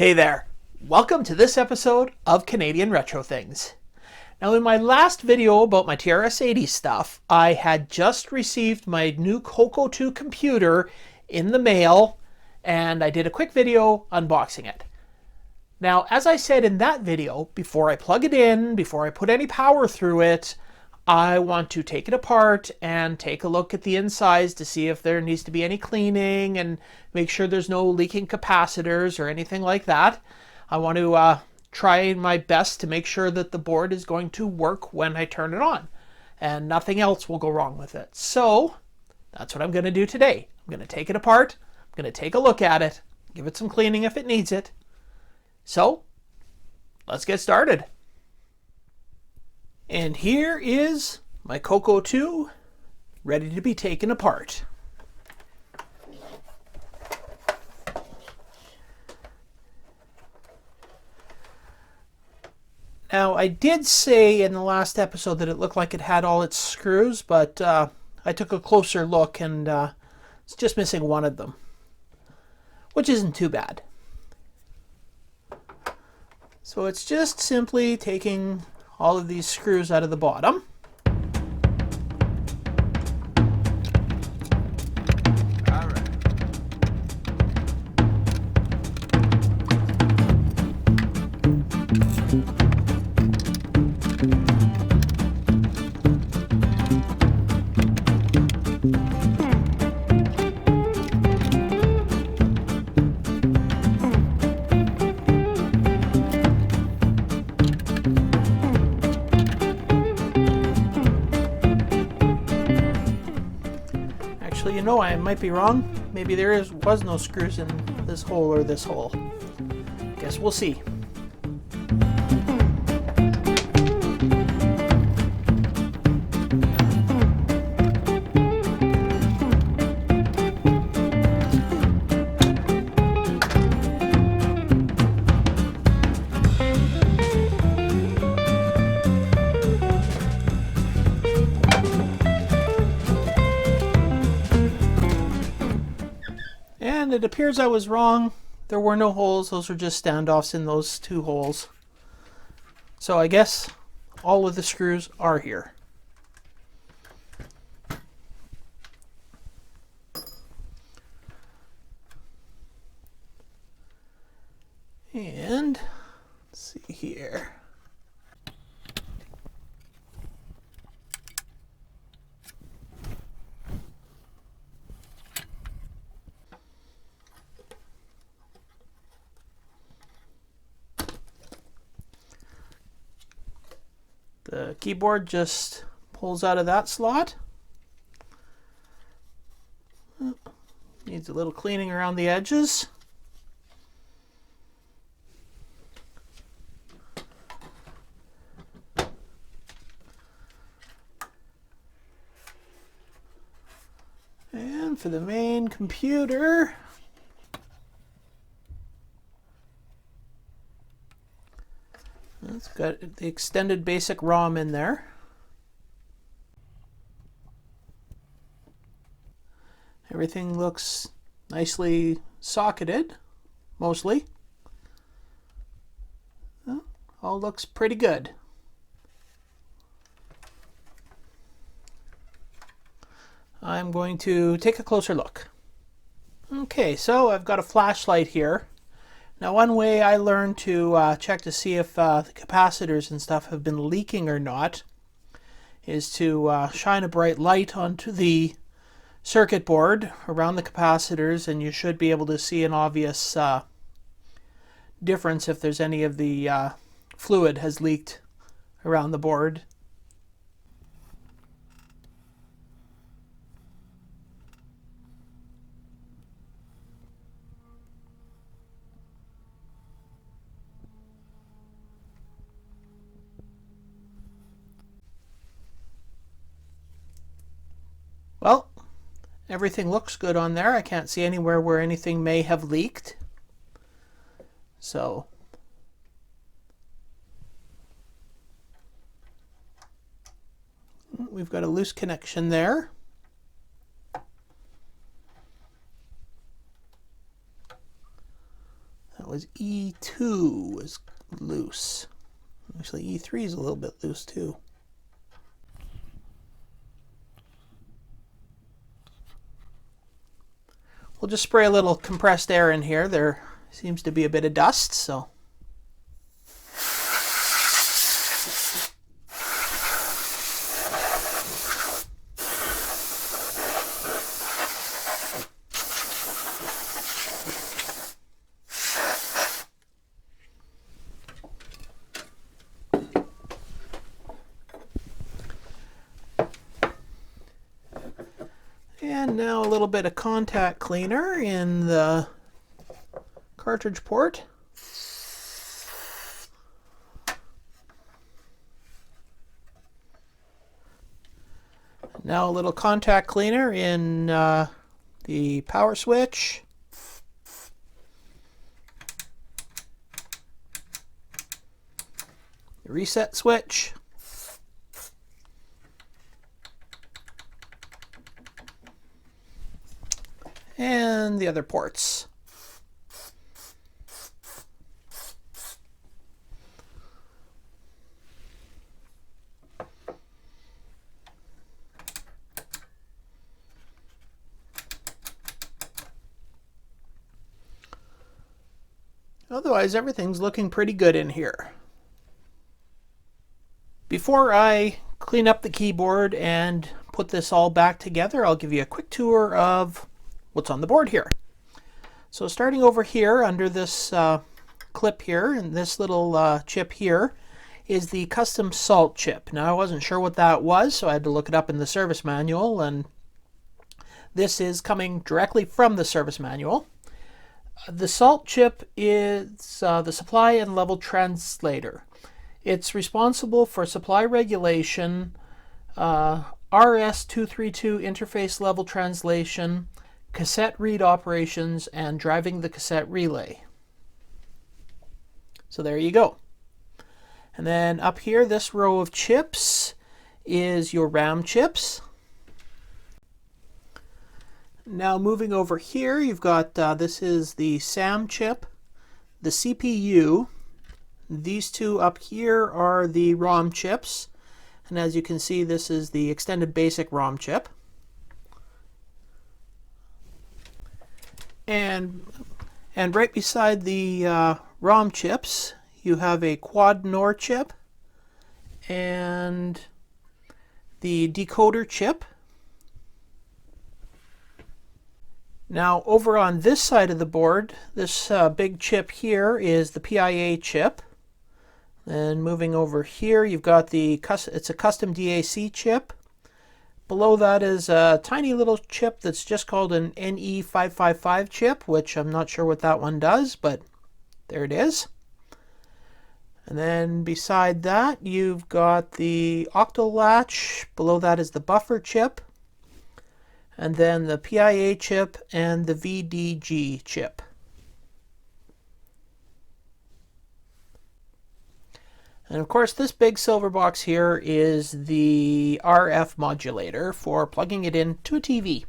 Hey there! Welcome to this episode of Canadian Retro Things. Now in my last video about my TRS-80 stuff, I had just received my new Coco 2 computer in the mail and I did a quick video unboxing it. Now as I said in that video, before I plug it in, before I put any power through it, I want to take it apart and take a look at the insides to see if there needs to be any cleaning and make sure there's no leaking capacitors or anything like that. I want to try my best to make sure that the board is going to work when I turn it on and nothing else will go wrong with it. So that's what I'm going to do today. I'm going to take it apart, I'm going to take a look at it, give it some cleaning if it needs it. So let's get started. And here is my Coco 2 ready to be taken apart. Now I did say in the last episode that it looked like it had all its screws, but I took a closer look and it's just missing one of them, which isn't too bad. So it's just simply taking all of these screws out of the bottom. Actually, you know, I might be wrong. Maybe there was no screws in this hole or this hole. Guess we'll see. And it appears I was wrong. There were no holes. Those were just standoffs in those two holes. So I guess all of the screws are here. And let's see here. The keyboard just pulls out of that slot. Needs a little cleaning around the edges. And for the main computer, it's got the extended basic ROM in there. Everything looks nicely socketed, mostly. Well, all looks pretty good. I'm going to take a closer look. Okay, so I've got a flashlight here. Now one way I learned to check to see if the capacitors and stuff have been leaking or not is to shine a bright light onto the circuit board around the capacitors, and you should be able to see an obvious difference if there's any of the fluid has leaked around the board. Well, everything looks good on there. I can't see anywhere where anything may have leaked. So we've got a loose connection there. was E2 was loose. Actually, E3 is a little bit loose too. We'll just spray a little compressed air in here. There seems to be a bit of dust, so. And now a little bit of contact cleaner in the cartridge port. Now a little contact cleaner in the power switch. The reset switch. And the other ports. Otherwise, everything's looking pretty good in here. Before I clean up the keyboard and put this all back together, I'll give you a quick tour of what's on the board here. So starting over here under this clip here, and this little chip here is the custom salt chip. Now I wasn't sure what that was, so I had to look it up in the service manual, and this is coming directly from the service manual. The salt chip is the supply and level translator. It's responsible for supply regulation, RS-232 interface level translation, cassette read operations, and driving the cassette relay. So there you go. And then up here, this row of chips is your RAM chips. Now moving over here, you've got, this is the SAM chip, the CPU. These two up here are the ROM chips. And as you can see, this is the extended basic ROM chip. And right beside the ROM chips, you have a quad NOR chip and the decoder chip. Now over on this side of the board, this big chip here is the PIA chip. Then moving over here, you've got it's a custom DAC chip. Below that is a tiny little chip that's just called an NE555 chip, which I'm not sure what that one does, but there it is. And then beside that, you've got the octal latch. Below that is the buffer chip. And then the PIA chip and the VDG chip. And of course, this big silver box here is the RF modulator for plugging it into a TV.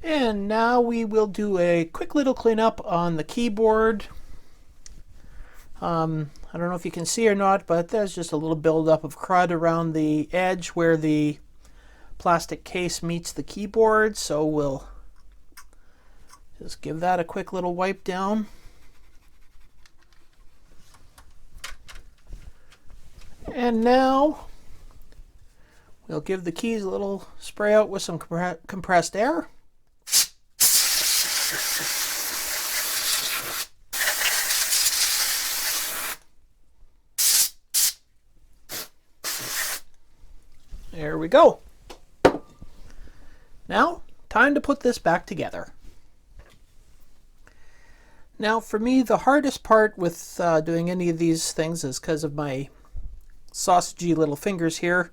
And now we will do a quick little cleanup on the keyboard. I don't know if you can see or not, but there's just a little buildup of crud around the edge where the plastic case meets the keyboard. So we'll just give that a quick little wipe down. And now we'll give the keys a little spray out with some compressed air. There we go. Now, time to put this back together. Now, for me, the hardest part with doing any of these things is because of my sausagey little fingers here.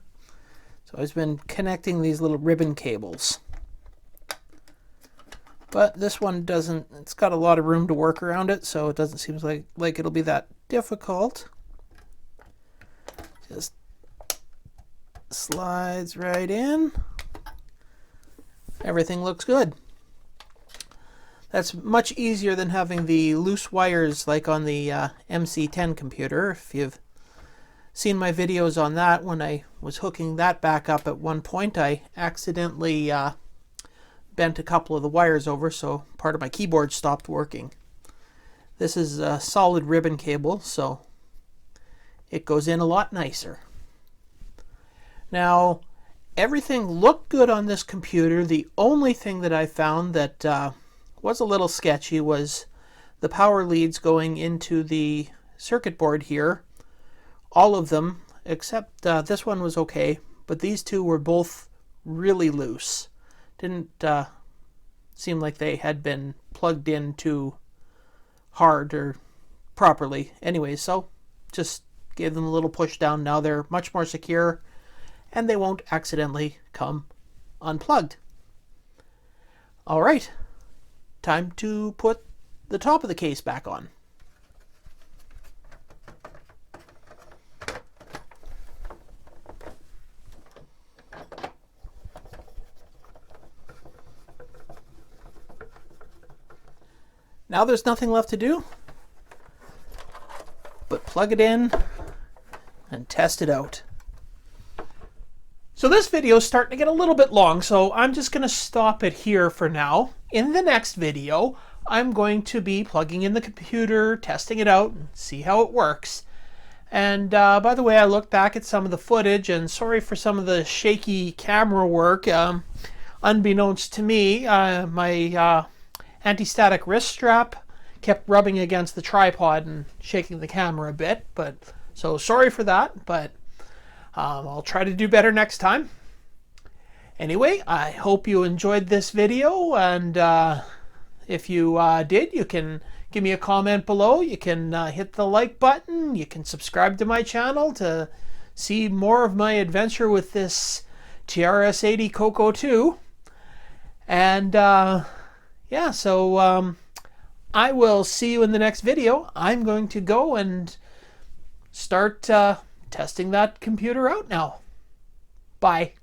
So I've been connecting these little ribbon cables. But this one doesn't, it's got a lot of room to work around it, so it doesn't seem like it'll be that difficult. Just slides right in. Everything looks good. That's much easier than having the loose wires like on the MC10 computer. If you've seen my videos on that, when I was hooking that back up at one point, I accidentally bent a couple of the wires over, so part of my keyboard stopped working. This is a solid ribbon cable, so it goes in a lot nicer. Now, everything looked good on this computer. The only thing that I found that was a little sketchy was the power leads going into the circuit board here. All of them, except this one was okay, but these two were both really loose. Didn't seem like they had been plugged in too hard or properly. Anyway, so just gave them a little push down. Now they're much more secure and they won't accidentally come unplugged. All right, time to put the top of the case back on. Now there's nothing left to do but plug it in and test it out. So this video is starting to get a little bit long, so I'm just going to stop it here for now. In the next video, I'm going to be plugging in the computer, testing it out, and see how it works. And by the way, I looked back at some of the footage, and sorry for some of the shaky camera work. Unbeknownst to me, my anti-static wrist strap kept rubbing against the tripod and shaking the camera a bit, but so sorry for that, but I'll try to do better next time. Anyway, I hope you enjoyed this video, and if you did, you can give me a comment below. You can hit the like button. You can subscribe to my channel to see more of my adventure with this TRS-80 Coco 2. And yeah, so I will see you in the next video. I'm going to go and start testing that computer out now. Bye.